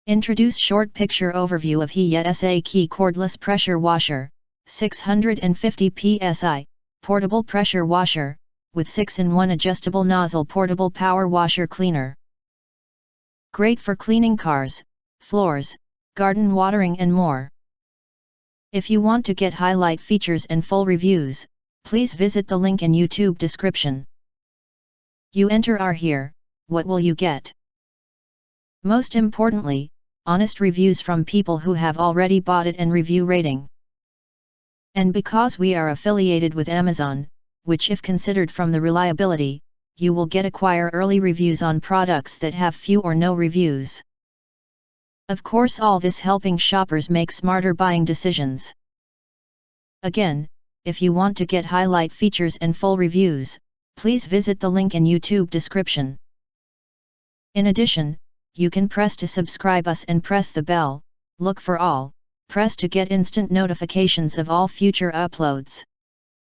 Introduce short picture overview of heyesaki Cordless Pressure Washer, 650 PSI, Portable Pressure Washer, with 6-in-1 Adjustable Nozzle Portable Power Washer Cleaner. Great for cleaning cars, floors, garden watering and more. If you want to get highlight features and full reviews, please visit the link in YouTube description. You enter our here, what will you get? Most importantly, honest reviews from people who have already bought it and review rating. And because we are affiliated with Amazon, which if considered from the reliability, you will get acquire early reviews on products that have few or no reviews. Of course, all this helping shoppers make smarter buying decisions. Again, if you want to get highlight features and full reviews, please visit the link in YouTube description. In addition, you can press to subscribe us and press the bell, look for all, press to get instant notifications of all future uploads.